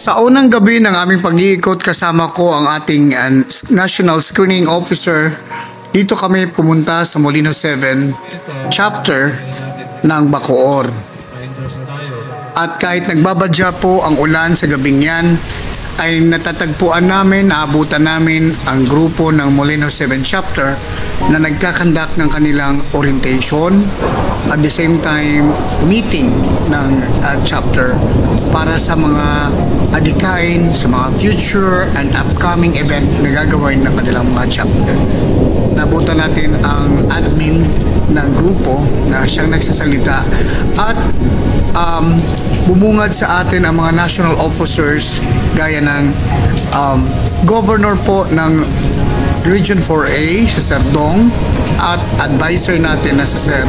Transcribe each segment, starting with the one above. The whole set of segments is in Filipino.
Sa unang gabi ng aming pag-iikot, kasama ko ang ating National Screening Officer. Dito kami pumunta sa Molino 7 chapter ng Bacoor. At kahit nagbabadya po ang ulan sa gabing yan, ay natatagpuan namin, naabutan namin ang grupo ng Molino 7 chapter na nagkakandak ng kanilang orientation, at the same time meeting ng chapter para sa mga adikain sa mga future and upcoming event na gagawin ng kanilang mga chapter. Nabutan natin ang admin ng grupo na siyang nagsasalita at bumungad sa atin ang mga national officers gaya ng governor po ng Region 4A, si Sir Dong, at advisor natin na si Sir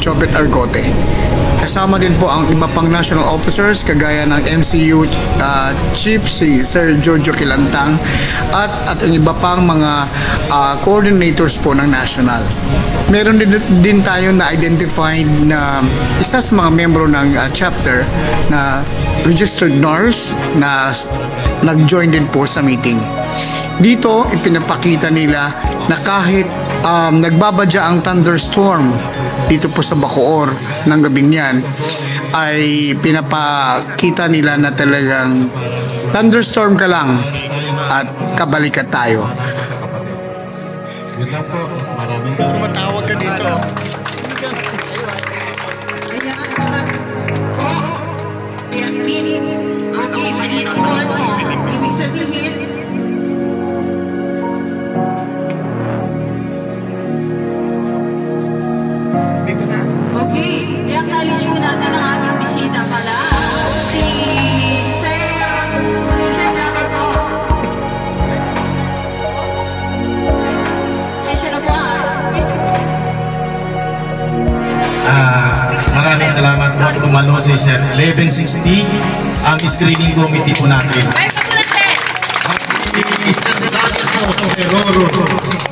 Chobet Argote. Kasama din po ang iba pang national officers kagaya ng MCU Chief si Sir Giorgio Kilantang at ang iba pang mga coordinators po ng national. Meron din tayo na identified na isa sa mga membro ng chapter na registered nurse na nag-join din po sa meeting. Dito, ipinapakita nila na kahit nagbabadya ang thunderstorm dito po sa Bacoor ng gabing yan, ay pinapakita nila na talagang thunderstorm ka lang at kabalikat tayo. Yun lang po. Maraming Tumatawag ka dito. Okay, malinaw sa ano. Ibig sabihin, Dito na. okay, i-acknowledge mo natin ang ating bisita pala. Si Sir Blatter po. Siya na po Maraming salamat po. Tumalo si Sir 1160 ang screening committee po natin. Ay, pagkunatin! Si Sir Blatter po, si Roro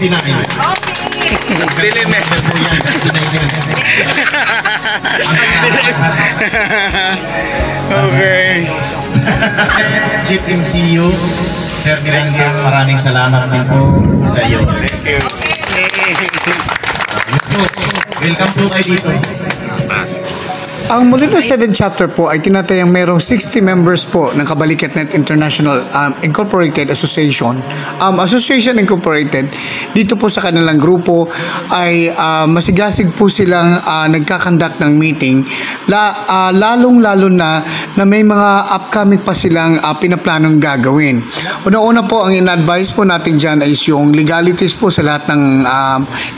69. Okay. Dilim eh. Po yan, 69 yan. Okay. Chief MCU, Sir Miranda, maraming salamat din po sa iyo. Thank you. Welcome po kayo dito. Ang Molino 7 chapter po ay tinatayang merong 60 members po ng Kabaliketnet International Incorporated Association. Association Incorporated, dito po sa kanilang grupo ay masigasig po silang nagkakandak ng meeting. Lalong-lalo na may mga upcoming pa silang pinaplanong gagawin. Una-una po, ang in-advise po natin dyan is yung legalities po sa lahat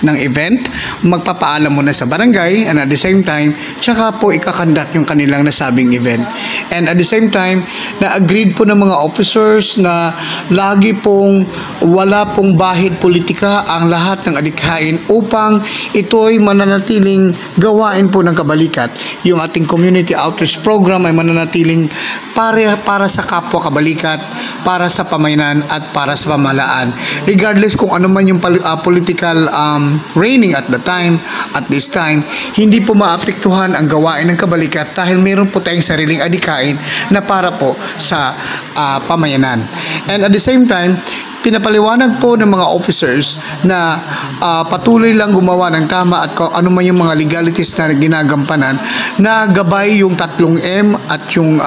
ng event. Magpapaalam muna sa barangay and at the same time, tsaka po ikakandak yung kanilang nasabing event. And at the same time, na-agreed po ng mga officers na lagi pong wala pong bahid politika ang lahat ng adikhain upang ito'y mananatiling gawain po ng kabalikat. Yung ating community outreach program ay mananatiling para sa kapwa kabalikat, para sa pamayanan at para sa pamahalaan. Regardless kung ano man yung political reigning at the time, at this time, hindi po maapektuhan ang gawain ng kabalikat dahil meron po tayong sariling adikain na para po sa pamayanan. And at the same time, pinapaliwanag po ng mga officers na patuloy lang gumawa ng tama at kung ano man yung mga legalities na ginagampanan na gabay yung 3M at yung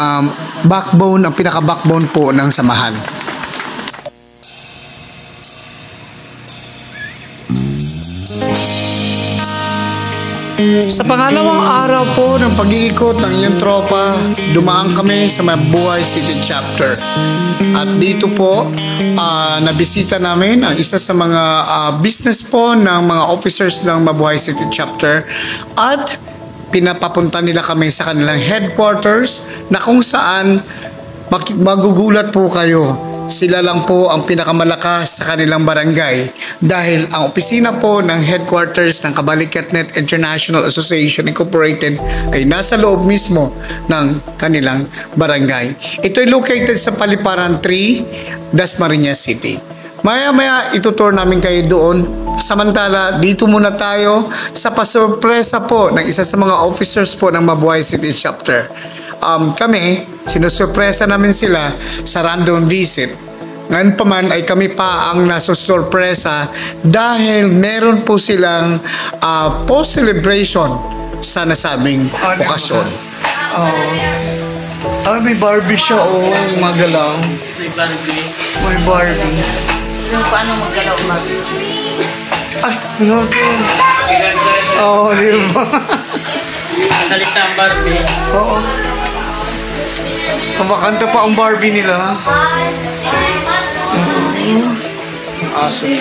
backbone, ang pinaka-backbone po ng samahan. Sa pangalawang araw po ng pag-iikot ng inyong tropa, dumaan kami sa Mabuhay City Chapter. At dito po, nabisita namin ang isa sa mga business po ng mga officers ng Mabuhay City Chapter at pinapapunta nila kami sa kanilang headquarters na kung saan magugulat po kayo. Sila lang po ang pinakamalakas sa kanilang barangay dahil ang opisina po ng headquarters ng Kabaliketnet International Association Incorporated ay nasa loob mismo ng kanilang barangay. Ito ay located sa Paliparan 3, Dasmariñas City. Maya-maya itutur namin kayo doon. Samantala, dito muna tayo sa pasurpresa po ng isa sa mga officers po ng Mabuhay City Chapter. kami, sinusurpresa namin sila sa random visit. Ngayon pa man ay kami pa ang nasusurpresa dahil meron po silang post-celebration sa nasabing okasyon. May Barbie siya, magalaw. May Barbie. May Barbie. Paano maggalaw Ay, no. Di ba? Salita ang Barbie. Oo. Kumakanta pa ang Barbie nila. Awesome.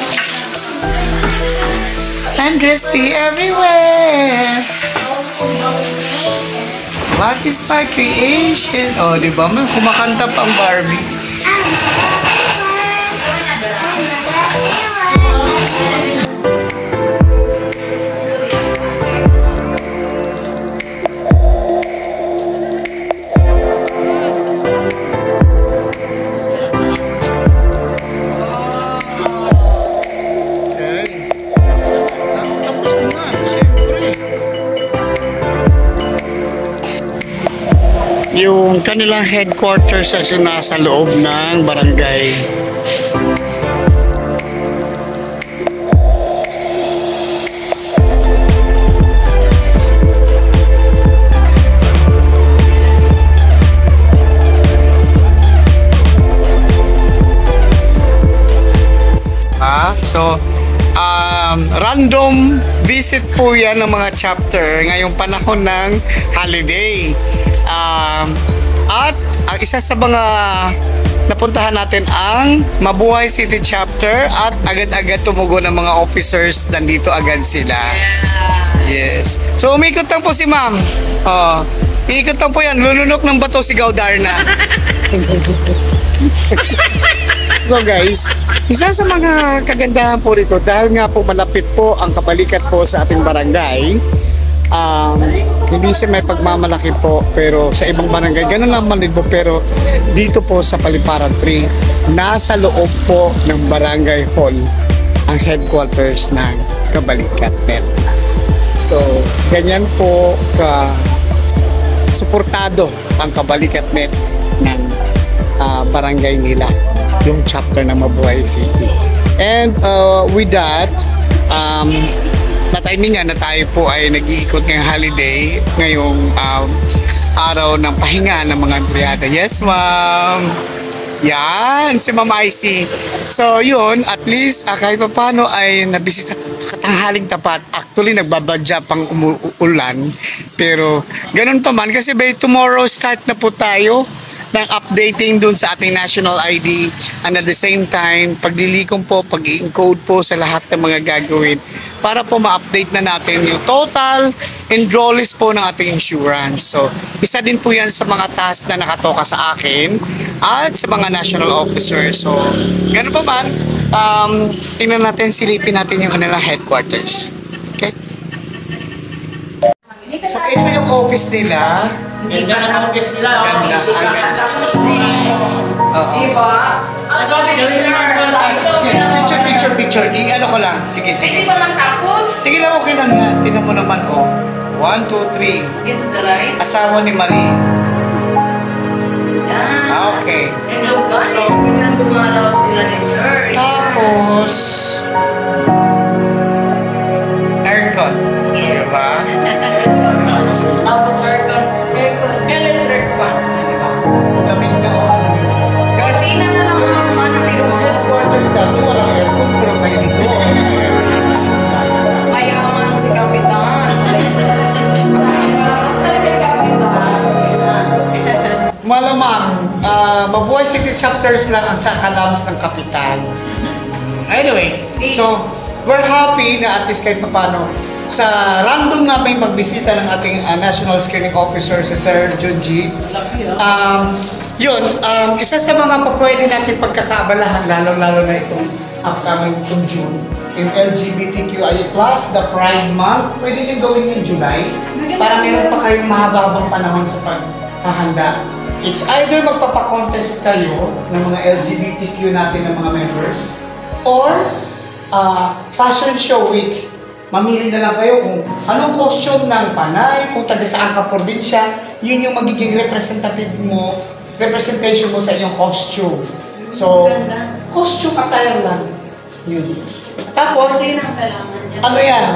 Andres be everywhere. What is my creation? Di ba? May kumakanta pa ang Barbie. Yung kanilang headquarters ay nasa loob ng barangay. Random visit po yan ng mga chapter ngayong panahon ng holiday. At ang isa sa mga napuntahan natin ang Mabuhay City Chapter at agad-agad tumugon ng mga officers, nandito agad sila. Yes. So umikot lang po si ma'am. Iikot lang po yan. Lulunok ng bato si Gaudarna. So guys, isa sa mga kagandahan po rito dahil nga po malapit po ang kabalikat po sa ating barangay. Hindi siya may pagmamalaki po pero sa ibang barangay ganun lang man po, pero dito po sa Paliparan 3 nasa loob po ng barangay hall ang headquarters ng Kabalikat Net. So ganyan po ka suportado ang Kabalikat Net ng barangay nila, yung chapter ng Mabuhay City. And with that, na-timing nga na tayo po ay nag-iikot ngayong holiday, ngayong araw ng pahinga ng mga empleyado. Yes, ma'am. Yan, si Ma'am IC. So, yun, at least kahit pa paano ay nabisita. Katanghaling tapat. Actually, nagbabadya pang umuulan. Pero, ganun pa man. Kasi by tomorrow, start na po tayo ng updating dun sa ating national ID, and at the same time paglilikom po, pag-i-encode po sa lahat ng mga gagawin para po ma-update na natin yung total enrollees po ng ating insurance. So isa din po yan sa mga task na nakatoka sa akin at sa mga national officers. So gano'n pa man, tingnan natin, silipin natin yung kanilang headquarters. Okay? So ito yung office nila. Ganda ng office nila. Ganda. Diba? Picture. I-ano ko lang. Sige. Hindi ba lang tapos? Sige lang, okay lang yan. Tingnan mo naman, 1, 2, 3. It's the right. Asawa ni Marie. Okay. Hello guys. Biglang dumalaw sila ni Sir. Tapos, aircon. Diba? Tapos aircon. Electric fan. Diba? Lamig na o. Cortina na lang ang biro mo. Headquarters dati, walang aircon. Pero kayo dito. Mayaman si Kapitan. Malamang, Mabuhay City Chapters lang ang sakalams ng kapitan. Anyway, so, we're happy na at least kahit papano sa random namin pagbisita ng ating National Screening Officer si Sir Junji. Isa sa mga pwede natin pagkakaabalahan, lalo-lalo na itong upcoming itong June, yung LGBTQIA+, the Pride Month, pwede din gawin yung July para meron pa kayong mahababang panahon sa paghahanda. It's either magpapakontest kayo ng mga LGBTQ natin ng mga members or fashion show week mamili na lang kayo kung anong costume ng panay, kung taga saan ka probinsya, yun yung magiging representation mo sa iyong costume. So, costume attire lang. Yun. Tapos, ano yan?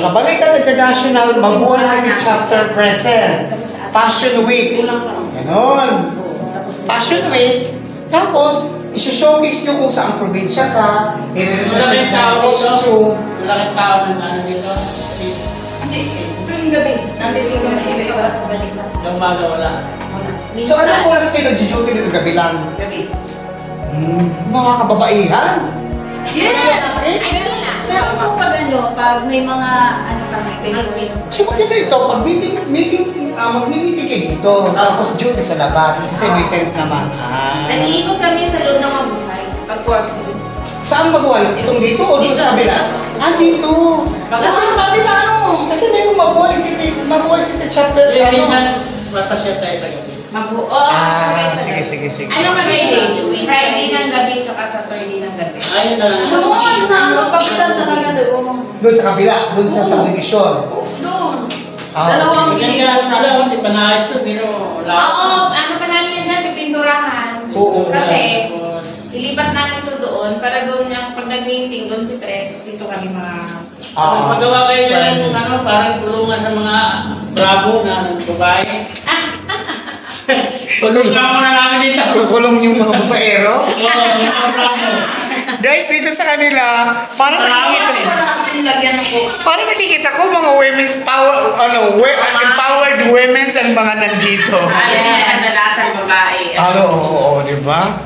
Kabalikan International Mabuhay City Chapter Present. Fashion Week. Ganon. Fashion Week. Tapos, isi-showcase nyo kung saan probinsya ka, i-represent Malaking tao ng dito. costume. Malaking tao ng ano dito. Yung gabi, nandito yung iba-iba. Sa umaga wala. So, anong oras kayo nag-duty dito gabi lang? Gabi. Mga kababaihan. Yeah! Eh, Pero po pag may mga kami, pinagawin. so maganda ito, pag magmi-meeting kayo dito, tapos duty sa labas, kasi may tent naman. Nag-iikot kami sa loob ng mabuhay, pag curfew. Saan mabuhay? Itong dito o dito sa kabila? Dito. Kasi kabila ano? Kasi may Mabuhay City Chapter. Minsan, mapasya tayo sa gabi. Sige. Ano ka Friday ng gabi tsaka Saturday ng gabi. Ayun na lang. Doon, kapitan talaga doon. Doon sa kabila, doon sa subdivision. Doon. Ah, Dalawang Hindi hindi pa naayos to, pero wala. Oo, ano pa namin yan dyan, pipinturahan. Oo. Kasi, Tapos, ilipat namin to doon para doon yung pag nag-meeting doon si Pres, dito kami mga... magawa kayo dyan ng parang tulungan sa mga bravo na babae. Tulungan mo na namin dito. Kukulong yung mga babaero. Oo, mga bravo. Guys, dito sa kanila, parang nakikita, natin lagyan ako. parang nakikita ko mga women's power, empowered women's ang mga nandito. Ayos na kadalasan babae. Oo, di ba?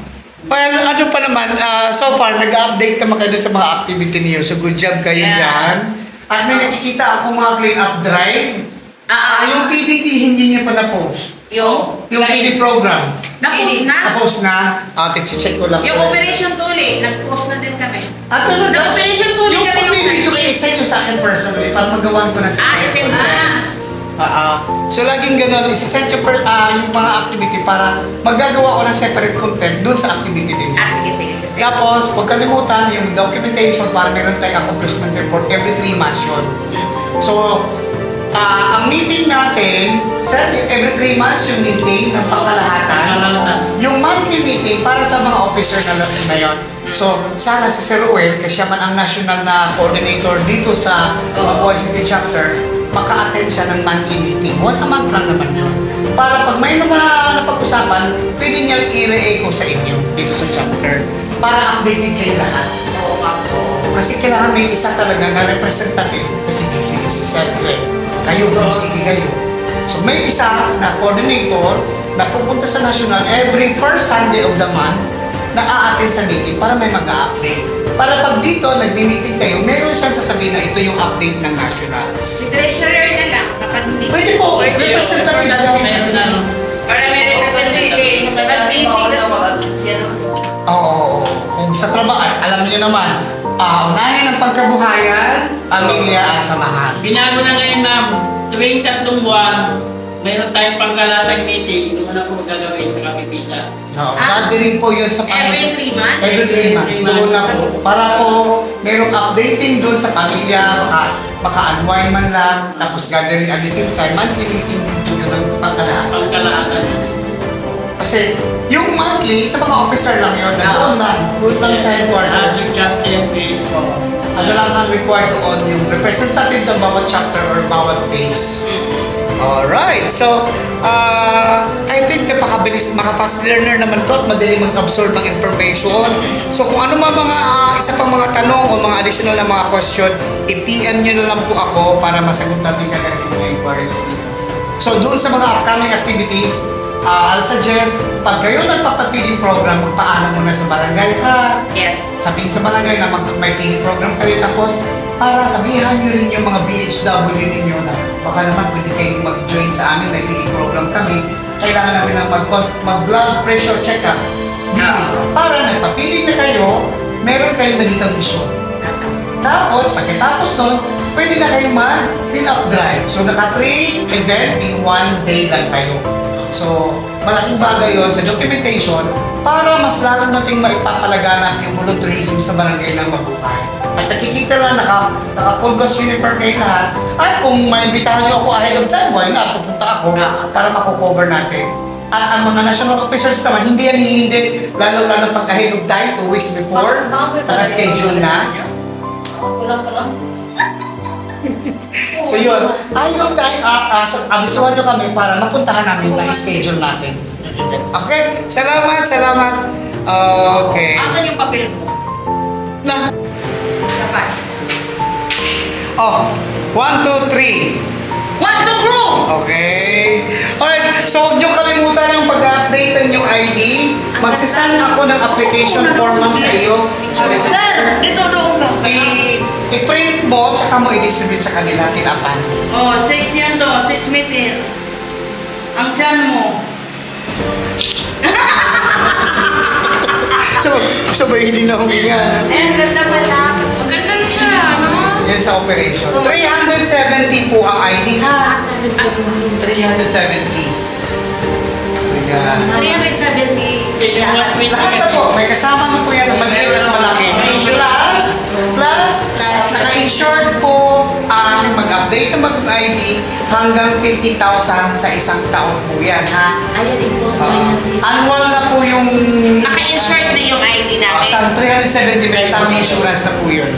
Well, ano pa naman, so far, nag-update naman kayo sa mga activity niyo. So, good job kayo dyan. At may nakikita ako mga clean-up drive. Yung PDP, hindi niya pa na-post. Yung PD program. Na-post na. Na-post na. Check ko lang. Yung Operation Tuli, nag-post na din kami. Talaga? Nag-Operation Tuli Yung kami nung pag-video ko, Friday. isa yung sa akin personally, para magawan ko na sa Send na. So, laging ganun, isa-set yung mga activity para magagawa ko ng separate content dun sa activity din. Sige. Tapos, huwag kalimutan yung documentation para meron tayong accomplishment report every 3 months yun. So, ang meeting natin, every 3 months yung meeting ng pangkalahatan. Yung monthly meeting para sa mga officer na yun. So, sana si Sir Ruel, kasi siya man ang national na coordinator dito sa Mabuhay City Chapter, maka-attend siya ng monthly meeting. Once a month lang naman yun. Para pag may napag-usapan, pwede niya i-re-echo sa inyo dito sa chapter. Para updated kayo lahat. Oo nga po. Kasi kailangan may isa talaga na representative. Kasi busy si Sir Ruel. Kayo, busy kayo. So may isa na coordinator na pupunta sa national every first Sunday of the month na a-attend sa meeting para may mag-update. Para pag dito, nagmi-meeting kayo, meron siyang sasabihin na ito yung update ng national. Si treasurer na lang, kapag hindi Pwede po, representative lang. para may representative. Pag busy kasi. Oo, kung sa trabaho, alam niyo naman, unahin ang pagkabuhayan, pamilya at samahan. Binago na ngayon, ma'am. Tuwing 3 buwan, mayroon tayong pangkalatang meeting. Doon na po gagawin sa Kapipisa. Gathering po yun sa Every 3 months? Every 3 months. Doon na po. Para po, merong updating doon sa pamilya, maka-unwind man lang, tapos gathering at the same time, monthly meeting po yun ang pangkalahatan. Pangkalahatan. Kasi yung monthly, sa mga officer lang yun, doon lang sa headquarters. Yung chapter is Ano lang ang required doon, yung representative ng bawat chapter or bawat base. Alright, so I think napakabilis, maka-fast learner naman to at madali mag-absorb ng information. So kung ano mga isa pang mga tanong o mga additional na mga question, i-PM nyo na lang po ako para masagot natin kagad yung mga inquiries niyo. So doon sa mga upcoming activities, I'll suggest, pag kayo nagpapapiling program, magpaalam muna sa barangay ha. Yes. Sabihin sa barangay na may feeding program kayo, tapos para sabihan nyo rin yung mga BHW ninyo na baka naman pwede kayong mag-join sa amin, may feeding program kami. Kailangan namin ng mag-blood pressure check-up. Para nagpapiling na kayo, meron kayong nagitang mission. Tapos, pagkatapos nun, pwede na kayo mag-clean up drive. So, naka-3 event in 1 day lang kayo. So, malaking bagay yon sa documentation para mas lalo nating maipapalaganap yung volunteerism sa barangay ng Mabuhay. At At nakikita lang, naka-full dress uniform kayo lahat. At kung maimbitahan niyo ako ahead of time, why not? Pupunta ako para mako-cover natin. At ang mga national officers naman, hindi yan hindi, lalo-lalo pag ahead of time, 2 weeks before, naka-schedule na. So yun, ahead of time, abisuhan nyo kami para mapuntahan namin na schedule natin. Okay, salamat. Okay. Asan yung papel mo? Nasa... Sapat. Oh, 1, 2, 3. What to grow? Okay. Alright, so huwag niyo kalimutan ang pag-update ng inyong ID. Magsisend ako ng application form sa iyo. Sir, dito doon ka. I-print mo, tsaka mo i-distribute sa kanila, tinapan. Oh, 6 yan to, 6 meter. Ang tiyan mo. Sabay hindi na huminga. Ang ganda pala. Maganda na siya, ano? Yan sa operation. 370 po ang ID ha. 370. So yan. 370. Lahat na po, may kasama na po yan ng maliit at malaki. Plus, naka-insured po ang mag-update ng mag-ID hanggang 50,000 sa isang taon po yan ha. Ayun, i-post mo rin yan sis. Annual na po yung... Naka-insured na yung ID natin. Sa 370 may kasama insurance na po yun.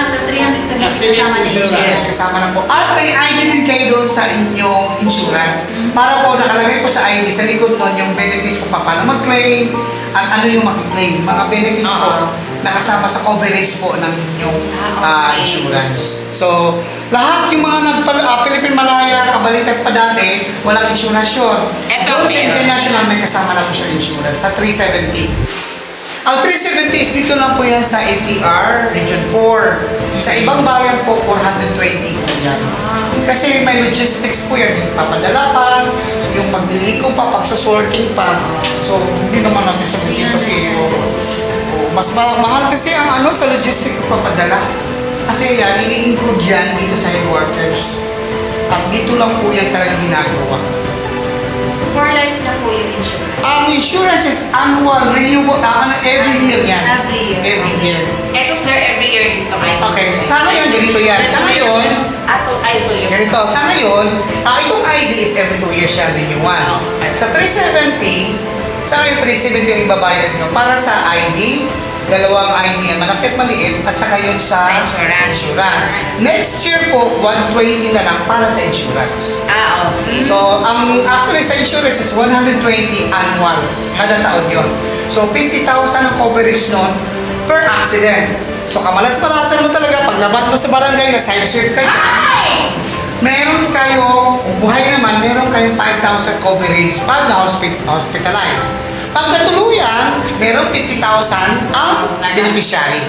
Sa 370 kasama na insurance. Yes, kasama na po. At may ID din kayo doon sa inyong insurance. Para po nakalagay po sa ID, sa likod nun yung benefits kung paano mag-claim at ano yung mag-claim. Mga benefits po nakasama sa coverage po ng inyong insurance. So, lahat yung mga Philippine Malaya, kabalikat pa dati, walang insurance yun. Doon sa international, may kasama na po siya insurance sa 370. Ang 370 is dito lang po yan sa NCR, Region 4. Sa ibang bayan po, 420 po yan. Kasi may logistics po yan, yung papadala pa, yung pagdiliko pa, pagsusorting pa. So, hindi naman natin sabihin kasi mas mahal kasi ang sa logistic papadala. Kasi yan, ini-include yan dito sa headquarters. At dito lang po yan talaga ginagawa. For life na po yung insurance. Ang insurance is annual, renewable, every year yan. Every year. Every year. Ito sir, every year dito kayo. Okay, sa ngayon, ganito yan. Sa ngayon, Ito yung... ganito, sa ngayon, itong ID is every 2 years siya renewal. Sa 370, sa ngayon 370 ang ibabayad nyo para sa ID, dalawang ID yan, malaki at maliit, at saka yun sa insurance. Next year po, 120 na lang para sa insurance. So, actually sa insurance is 120 annual, kada taon yun. So, 50,000 ang coverage nun per accident. So, kamalas-malasan mo talaga, paglabas mo sa barangay, na side sweep kayo. Meron kayo, kung buhay naman, meron kayong 5,000 coverage pag na-hospitalize. Pag natuluyan, meron 50,000 ang beneficiary.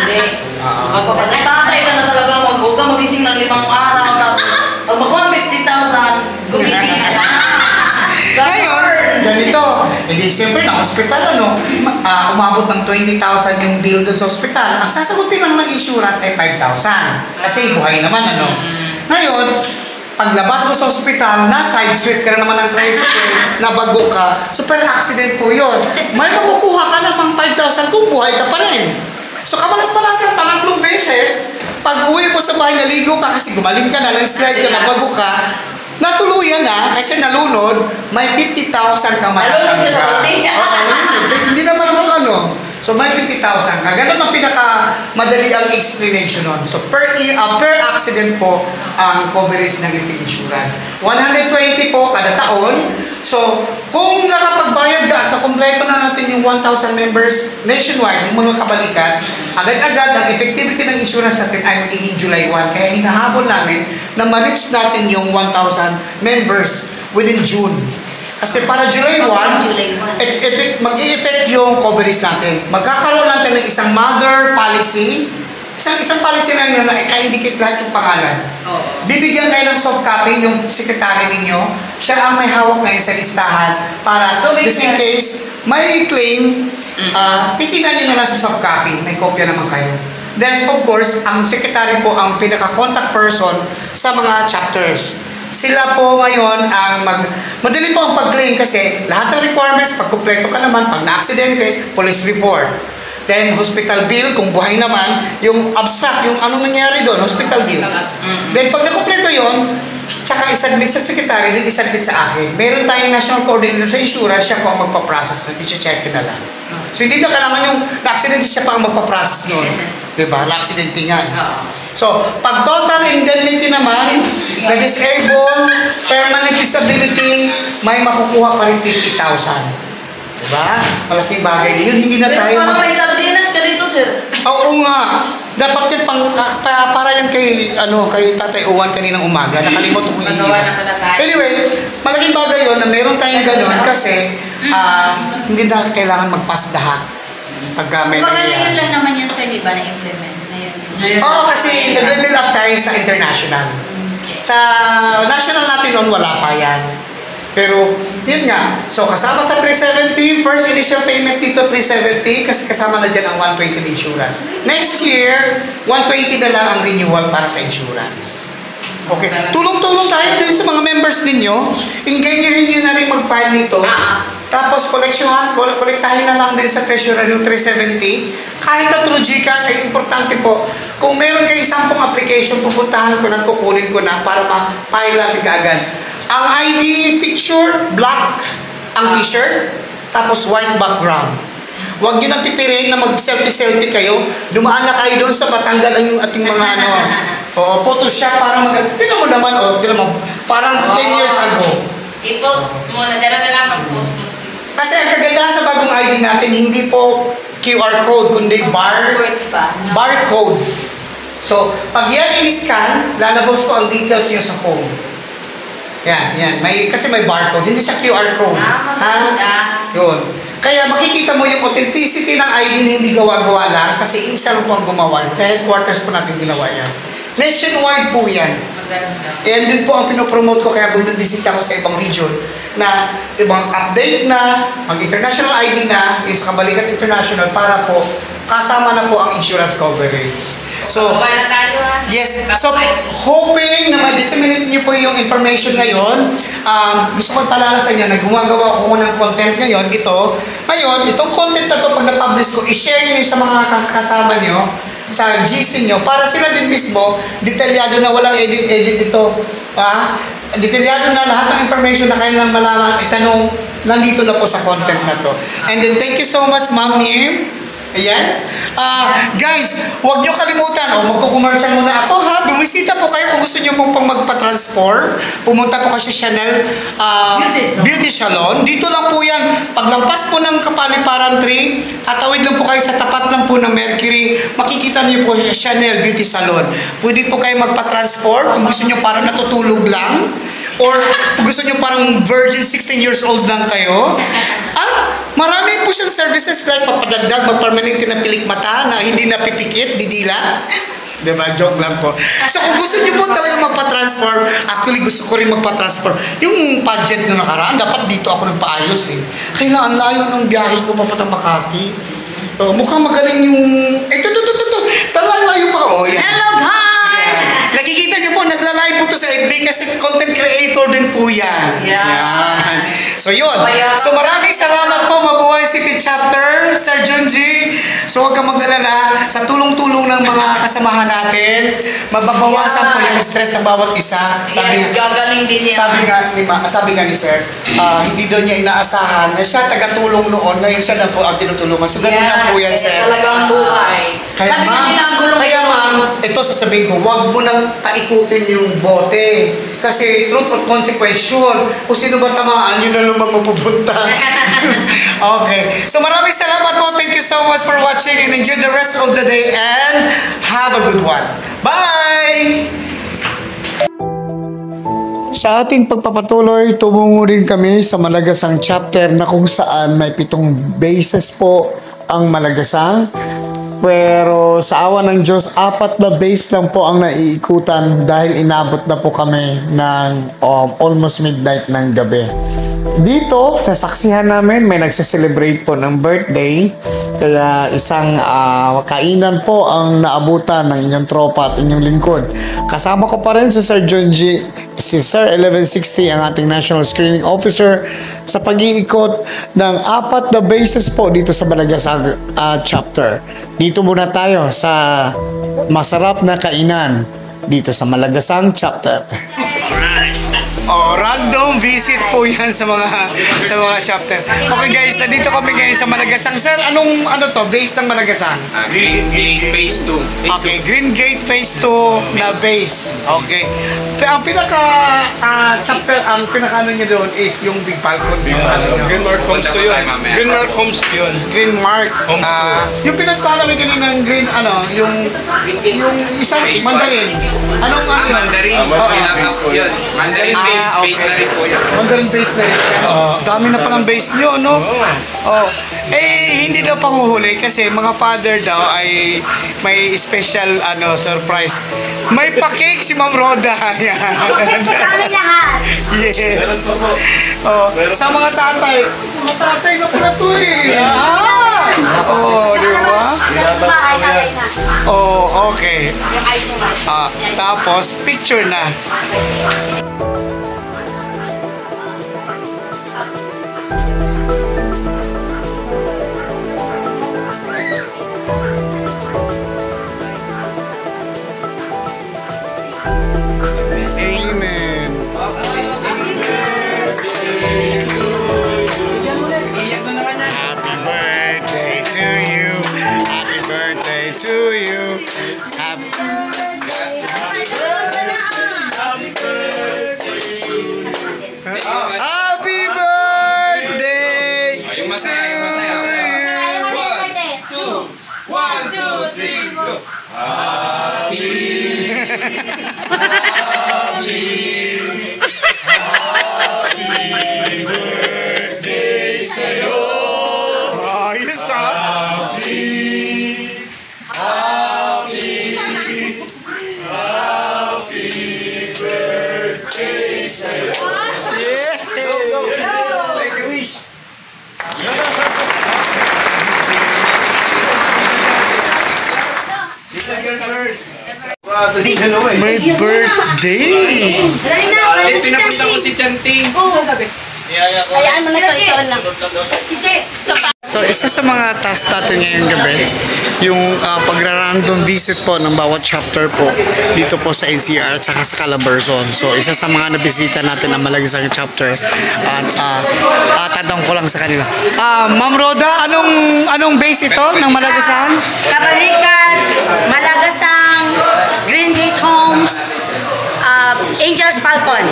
Hindi. Magpapatay ka na talaga, huwag ka magising ng 5 araw. Tapos, pag makuha 50,000, gumising ka na. Ngayon, ganito, hindi siyempre na hospital, umabot ng 20,000 yung bill doon sa hospital. Ang sasagutin lang ng insurance ay 5,000. Kasi buhay naman, Ngayon, paglabas mo sa ospital, na-side sweep ka na naman ng tricycle, nabago ka, super accident po yun. May makukuha ka namang 5,000 kung buhay ka pa rin. So, kamalas-malasan, 3 beses, pag uwi mo sa bahay, naligo ka kasi gumaling ka na, slide ka, nabago ka, natuluyan na, kasi nalunod, may 50,000 ka Nalunod ka sa kundi. Hindi naman ako So, may 50,000 ka. Ganun ang pinaka-madali ang explanation nun. So, per accident po ang coverage ng insurance. 120 po kada taon. So, kung nakapagbayad ka at nakompleto na natin yung 1,000 members nationwide, yung mga kabalikat, agad-agad ang effectivity ng insurance natin ay magiging July 1. Kaya hinahabol namin na ma-reach natin yung 1,000 members within June. Kasi para July 1, mag-i-effect yung coverage natin. Magkakaroon natin ng isang mother policy. Isang policy lang yun na ika-indicate lahat yung pangalan. Bibigyan kayo ng soft copy yung secretary ninyo. Siya ang may hawak ngayon sa listahan para just in case may claim, titignan nyo na lang sa soft copy. May kopya naman kayo. Then, of course, ang secretary po ang pinaka-contact person sa mga chapters. Sila po ngayon ang madali po ang pag-claim kasi lahat ng requirements, pag kumpleto ka naman, pag na-aksidente, police report. Then, hospital bill, kung buhay naman, yung abstract, yung anong nangyari doon, hospital bill. Then, pag nakumpleto yun, tsaka isubmit sa secretary, then isubmit sa akin. Meron tayong national coordinator sa insurance, siya po ang magpa-process nun, i-check na lang. So, hindi na kailangan yung na-accident, siya pa ang magpa-process nun. Diba? Na-accident nga. So, pag total indemnity naman, na disabled, permanent disability, may makukuha pa rin 50,000. Diba? Malaking bagay din yun. Hindi na tayo... Pero may sardinas ka dito, sir. Oo nga. Dapat yan para yan kay Tatay Uwan kaninang umaga. Nakalimot ko yung Anyway, malaking bagay yun na meron tayong ganun kasi hindi na kailangan mag-pass-dahat. Pagka may Kumbaga ngayon lang naman yan, sir, di ba, na-implement na yun? Oo, kasi nag-level up tayo sa international. Sa national natin noon, wala pa yan. Pero, yun nga. So, kasama sa 370, first initial payment dito, 370, kasi kasama na dyan ang 120 insurance. Next year, 120 na lang ang renewal para sa insurance. Okay. Tulong-tulong tayo din sa mga members ninyo. Inganyahin nyo na rin mag-file nito. Tapos, kolektahin na lang din sa treasurer yung 370. Kahit na through GCash, ay importante po. Kung meron kayo 10 application, pupuntahan ko na, kukunin ko na para ma-file natin kaagad. Ang ID picture, black ang t-shirt, tapos white background. Huwag nyo nang tipirin na mag-selfie-selfie kayo. Dumaan na kayo doon sa patanggal ang yung ating mga Photoshop para tingnan mo naman, tingnan mo, parang 10 years ago. I-post mo na, gano'n na lang mag-post mo, sis. Kasi ang kagandahan sa bagong ID natin, hindi po QR code, kundi barcode. So, pag yan in-scan, lalabas po ang details nyo sa phone. Yan. Kasi may barcode, hindi siya QR code. Yun. Kaya makikita mo yung authenticity ng ID na hindi gawa-gawa lang kasi isa lang po ang gumawa. Sa headquarters po natin ginawa yan. Nationwide po yan. Yan din po ang pinopromote ko kaya bumibisita ko sa ibang region na ibang update na, mag-international ID na, is Kabalikan International para po kasama na po ang insurance coverage. So, yes. So, hoping na ma-disseminate niyo po yung information ngayon. Gusto ko palala sa inyo na gumagawa ko ng content ngayon. Ngayon, itong content na to pag na-publish ko, i-share niyo sa mga kasama niyo sa GC nyo para sila din mismo detalyado na walang edit ito. Detalyado na lahat ng information na kayo lang malaman, itanong, nandito na po sa content na to. And then, thank you so much, Ma'am Nim. Ayan. Guys, huwag nyo kalimutan. Magkukommercial muna ako ha. Bumisita po kayo kung gusto nyo pong mag-transform. Pumunta po kayo sa Chanel Beauty Salon. Dito lang po yan. Paglampas po ng Kapaliparan 3, atawid lang po kayo sa tapat lang po ng Mercury. Makikita nyo po sa Chanel Beauty Salon. Pwede po kayo magpa-transform kung gusto nyo parang natutulog lang. Or kung gusto nyo parang virgin 16 years old lang kayo. At marami po siyang services like papadagdag, magpermanente na pilik mata na hindi napipikit, didila. Diba? Joke lang po. So kung gusto nyo po talaga magpa-transform, actually gusto ko rin magpa-transform. Yung pageant na nakaraan, dapat dito ako nagpaayos eh. Kailangan layo ng biyahe ko papatang Makati. Mukhang magaling yung... Talayo pa. Hello, guys! Nakikita niyo po, nagla-live po to sa FB kasi content creator din po yan. Yan. So yun. So maraming salamat po, Mabuhay City Chapter, Sir Junji. So huwag kang mag-alala, sa tulong-tulong ng mga kasamahan natin, mababawasan po yung stress ng bawat isa. Gagaling din niya. Sabi nga ni Sir, hindi daw niya inaasahan na siya taga-tulong noon, ngayon siya na po ang tinutulungan. So ganun na po yan, Sir. Talagang buhay. Kaya ma'am, ito sasabihin ko, huwag mo nang paikutin yung bote. Kasi truth or consequence yun. Kung sino ba tamaan, yun na naman mapupunta. Okay. So maraming salamat po. Thank you so much for watching and enjoy the rest of the day and have a good one. Bye! Sa ating pagpapatuloy, tumungo rin kami sa Malagasang chapter na kung saan may 7 bases po ang Malagasang. Pero sa awa ng Diyos, 4 na base lang po ang naiikutan dahil inabot na po kami ng almost midnight ng gabi. dito, nasaksihan namin, may nagse-celebrate po ng birthday. Kaya isang kainan po ang naabutan ng inyong tropa at inyong lingkod. Kasama ko pa rin si Sir John G, si Sir 1160, ang ating National Screening Officer, sa pag-iikot ng 4 na bases po dito sa Malagasang chapter. Dito muna tayo sa masarap na kainan dito sa Malagasang chapter. Oh, random visit po yan sa mga chapter. Okay guys, nandito kami ngayon sa Malagasang. Sir, ano to? Base ng Malagasang? Green Gate Phase 2. Okay, Green Gate Phase 2 na base. Okay. Ang pinaka chapter, ang pinaka niya doon is yung Big Falcon. Green Mark Homes to yun. Green Mark Homes to yun. Green Mark. Yung pinagpala namin kanina ng green, yung isang Mandarin. Anong ano? Mandarin. Yun. Mandarin base na rin po yun. Mandarin base na rin siya. Dami na palang base nyo, no? Oh. Eh, hindi daw panghuhuli kasi mga father daw ay may special surprise. May pa-cake si Ma'am Roda. Sa amin lahat. Yes. Oh, sa mga tatay na pala to eh. Oh, di ba? Kumahay tatay na. Oh, okay. Yung ice mo ba? Tapos, picture na. Amen. Happy birthday to you. Happy birthday to you. Happy birthday to you. 1, 2, 3, go! Ayos ah. My birthday! Dali na, Eh, pinapunta ko si Chanting. Hayaan mo na ito, ikaw lang. Si Che. So, isa sa mga task natin ngayong gabi, yung pagra-random visit po ng bawat chapter po dito po sa NCR at saka sa Calabarzon. So, isa sa mga nabisita natin ang Malagasang chapter at tatanong ko lang sa kanila. Ma'am Roda, anong base ito ng Malagasang? Kabalikan, Malagasang, Green Gate Homes, Angels Falcon.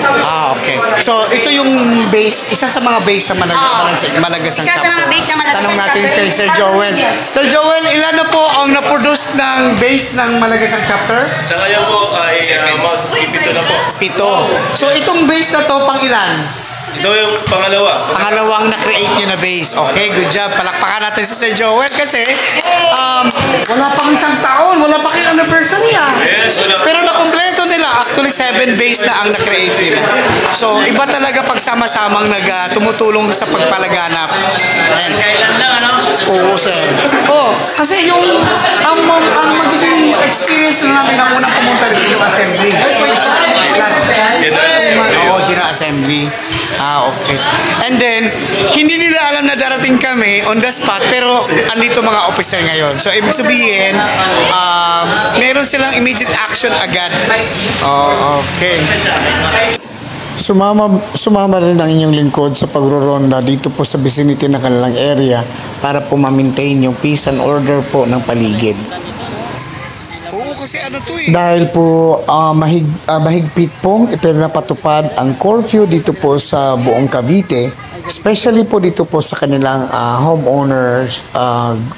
Okay. So, ito yung base, isa sa mga base ng Malagasang Isa sa chapter. mga base ng Malagasang Tanong natin chapter. kay Sir Joel. Sir Joel, ilan na po ang na-produce ng base ng Malagasang chapter? Sa ngayon po ay mag-ipito na po. 7. So, itong base na to, pang ilan? Ito yung pangalawa. Pangalawang na-create nyo na base. Okay, good job. Palakpakan natin si Sir Joel kasi wala pang isang taon. Wala pa kayong anniversary Yes, wala. Pero nakompleto nila. Actually, 7 base na ang na-create nila. So, iba talaga pagsama-samang tumutulong sa pagpalaganap. Ayan. Kailan lang, Oo, sir. Kasi ang magiging experience na namin ang unang pumunta rin yung assembly. General Assembly. Oo, General Assembly. Okay. And then, hindi nila alam na darating kami on the spot, pero andito mga officer ngayon. So, ibig sabihin, meron silang immediate action agad. Okay. Sumama rin ang inyong lingkod sa pagroronda dito po sa vicinity ng kanilang area para po ma-maintain yung peace and order po ng paligid. Oo, kasi dahil po mahigpit pong ipinapatupad ang curfew dito po sa buong Cavite, especially po dito po sa kanilang homeowners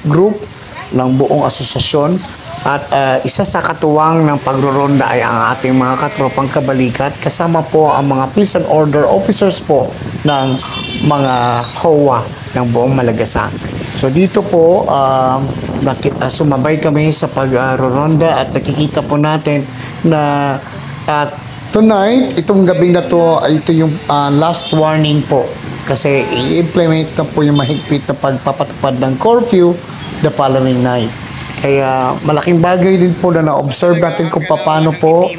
group ng buong asosasyon. At isa sa katuwang ng pagroronda ay ang ating mga katropang kabalikat, kasama po ang mga peace and order officers po ng mga HOA ng buong Malagasang. So dito po sumabay kami sa pagroronda at nakikita po natin na tonight, itong gabi na to, ito yung last warning po kasi i-implement na po yung mahigpit na pagpapatupad ng curfew the following night. Kaya malaking bagay din po na na-observe natin kung paano po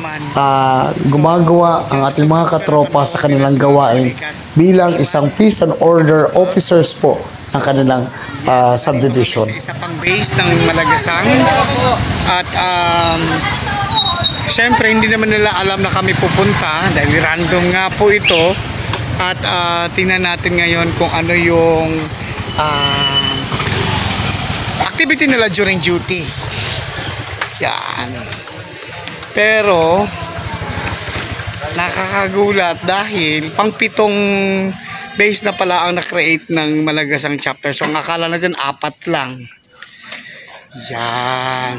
gumagawa ang ating mga katropa sa kanilang gawain bilang isang peace and order officers po ng kanilang subdivision. Isa pang base ng Malagasang at syempre hindi naman nila alam na kami pupunta dahil random nga po ito at tingnan natin ngayon kung ano yung activity nila during duty. Yan. Pero nakakagulat dahil pang-pitong base na pala ang na-create ng Malagasang chapter. So ang akala natin 4 lang. Yan.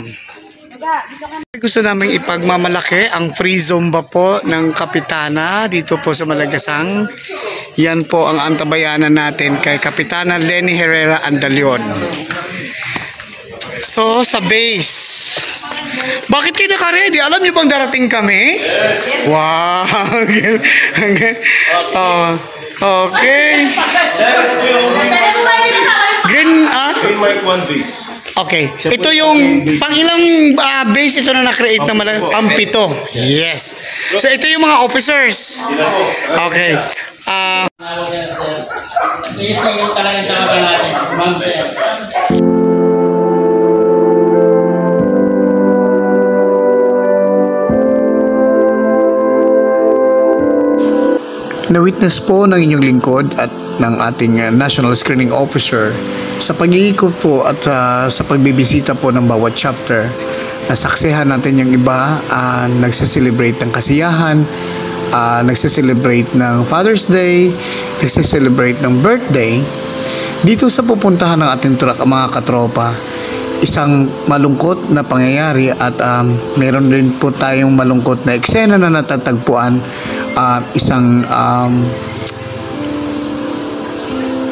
Gusto namin ipagmamalaki ang free zumba po ng Kapitana dito po sa Malagasang. Yan po ang antabayanan natin kay Kapitana Lenny Herrera Andalion. So, sa base. Bakit kayo naka-ready? Alam niyo bang darating kami? Yes. Wow. Okay. Green Mic 1 base. Okay. Ito yung pang-ilang base ito na na-create ng Malagasang? Pang-pito. Yes. So, ito yung mga officers. Okay. Yung talagang tawagan natin, ma'am sir. Na-witness po ng inyong lingkod at ng ating National Screening Officer sa pag-iikot po at sa pagbibisita po ng bawat chapter. Nasaksihan natin yung iba nagsiselebrate ng kasiyahan, nagsiselebrate ng Father's Day, nagsiselebrate ng birthday. Dito sa pupuntahan ng ating mga katropa, isang malungkot na pangyayari at meron din po tayong malungkot na eksena na natatagpuan. Isang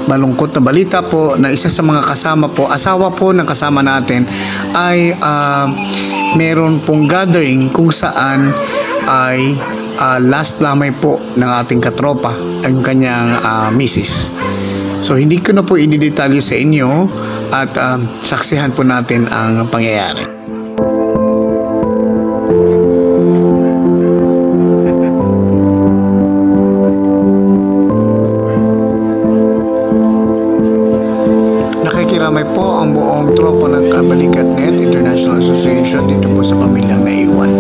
malungkot na balita po na isa sa mga kasama po, asawa po ng kasama natin ay meron pong gathering kung saan ay last lamay po ng ating katropa, ang kanyang misis. So hindi ko na po i-detalye sa inyo at saksihan po natin ang pangyayari. Nakikiramay po ang buong tropa ng Kabalikat-Net International Association dito po sa pamilyang naiwan.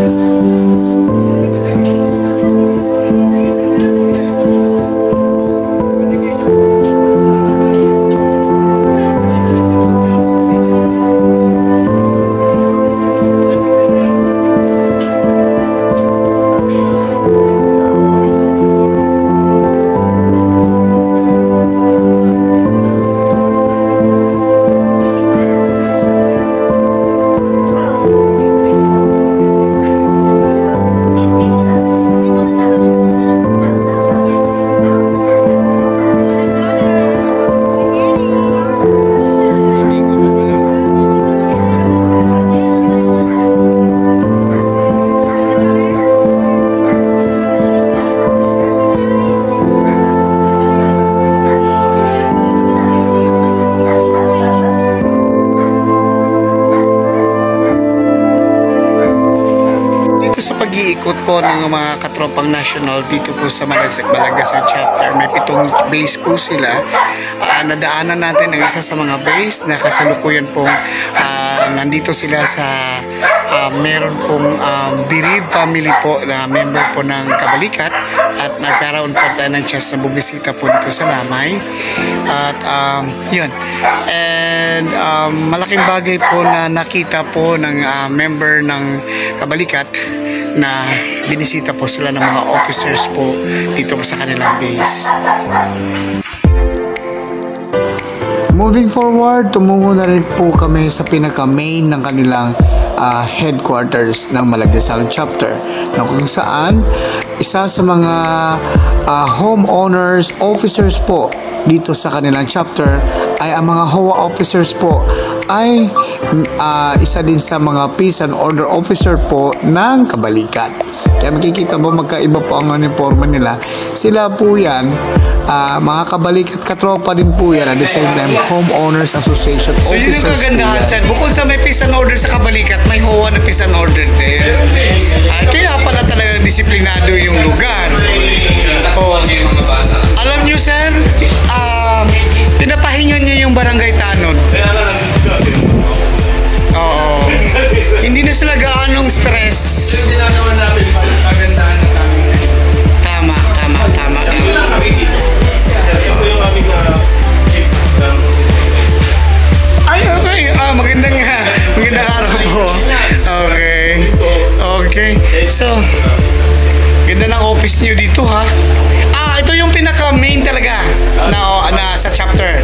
Pag-iikot po ng mga katropang national dito po sa Malagasang chapter. May 7 base po sila. Nadaanan natin ang isa sa mga base na kasalukuyan pong nandito sila sa meron pong bereaved family po na member po ng Kabalikat at nagkaroon po tayo ng chance na bumisita po dito sa Lamay at yun, and malaking bagay po na nakita po ng member ng Kabalikat na binisita po sila ng mga officers po dito po sa kanilang base. Moving forward, tumungo na rin po kami sa pinaka-main ng kanilang headquarters ng Malagasang chapter na kung saan isa sa mga homeowners, officers po dito sa kanilang chapter ay ang mga HOA officers po ay isa din sa mga peace and order officer po ng Kabalikat. Kaya makikita mo magkaiba po ang uniforme nila. Sila po yan, mga Kabalikat katropa din po yan, at the same time Homeowners Association So yun officers. yung kagandahan, sir. Bukod sa may peace and order sa Kabalikat, may HOA na peace and order din. Kaya pala talagang disiplinado yung lugar. Alam nyo, sir, pinapahingan nyo yung barangay Tanod. Oo. Hindi na sila gaanong stress. Tama. Ay, okay. Magandang araw po. Okay. So, ganda ng office niyo dito, ha? Ito yung pinaka-main talaga na sa chapter.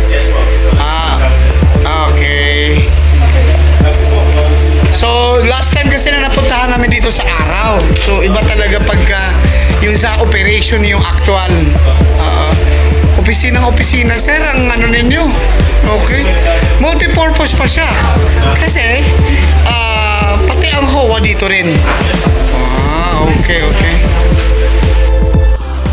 Okay. So, last time kasi na napuntahan namin dito sa araw. So, iba talaga pagka yung sa operation yung actual. Opisina, sir, ang ano ninyo. Okay. Multi-purpose pa siya. Kasi, pati ang HOA dito rin. Okay.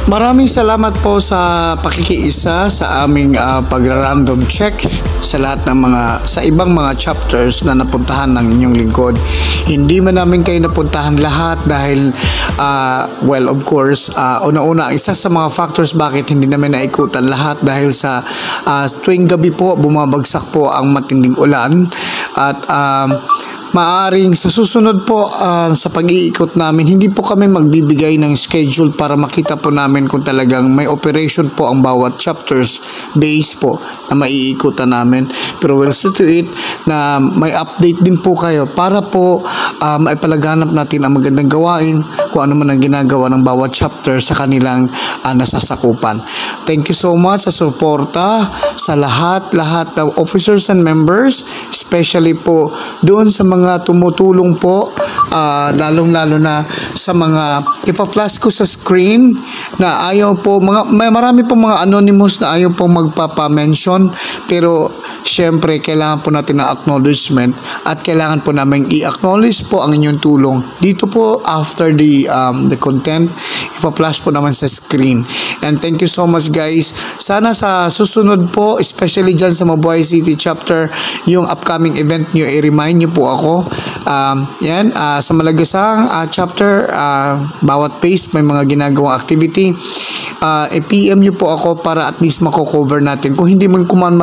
Maraming salamat po sa pakikiisa sa aming pagra-random check sa lahat ng sa ibang mga chapters na napuntahan ng inyong lingkod. Hindi man namin kayo napuntahan lahat dahil well, of course, una-una, isa sa mga factors bakit hindi namin naikutan lahat dahil sa tuwing gabi po bumabagsak po ang matinding ulan at maaring sa susunod po sa pag-iikot namin, hindi po kami magbibigay ng schedule para makita po namin kung talagang may operation po ang bawat chapters base po na maiikutan namin. Pero we'll see to it na may update din po kayo para po maipalaganap natin ang magandang gawain kung ano man ang ginagawa ng bawat chapter sa kanilang nasasakupan. Thank you so much sa suporta sa lahat ng officers and members, especially po doon sa mga tumutulong po, lalong-lalo na sa mga ipa-flash ko sa screen na ayaw po, marami po mga anonymous na ayaw po magpapa-mention, pero syempre kailangan po natin ng acknowledgement at kailangan po namin i-acknowledge po ang inyong tulong. Dito po after the content, ipa-flash po naman sa screen. And thank you so much guys. Sana sa susunod po, especially dyan sa Mabuhay City chapter, yung upcoming event nyo, i-remind nyo po ako. Sa Malagasang chapter, bawat phase may mga ginagawang activity. I-PM nyo po ako para at least mako-cover natin. Kung hindi man kuman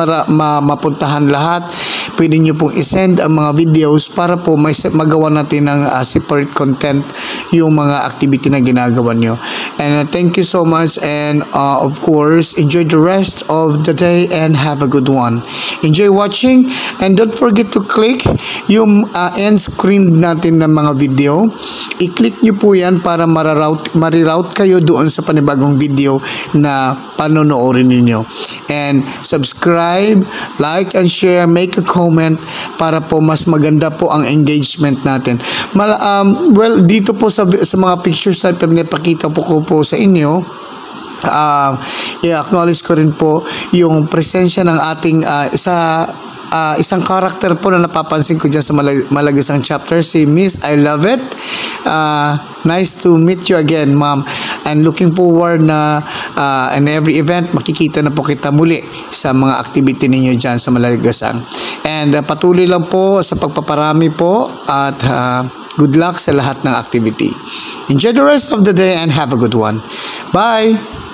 mapuntahan lahat, pwede nyo pong isend ang mga videos para po magawa natin ng separate content yung mga activity na ginagawa nyo. And thank you so much, and of course, enjoy the rest of the day and have a good one. Enjoy watching, and don't forget to click yung end screen natin ng mga video. I-click nyo po yan para mariroute kayo doon sa panibagong video na panonoorin ninyo. And subscribe, like and share, make a comment para po mas maganda po ang engagement natin. Well, dito po sa mga pictures na pinapakita ko po sa inyo, i-acknowledge ko rin po yung presensya ng ating isang character po na napapansin ko dyan sa Malagasang chapter, si Miss I Love It. Nice to meet you again, ma'am, and looking forward na in every event makikita na po kita muli sa mga activity ninyo dyan sa Malagasang. And patuloy lang po sa pagpaparami po at good luck sa lahat ng activity. Enjoy the rest of the day and have a good one. Bye!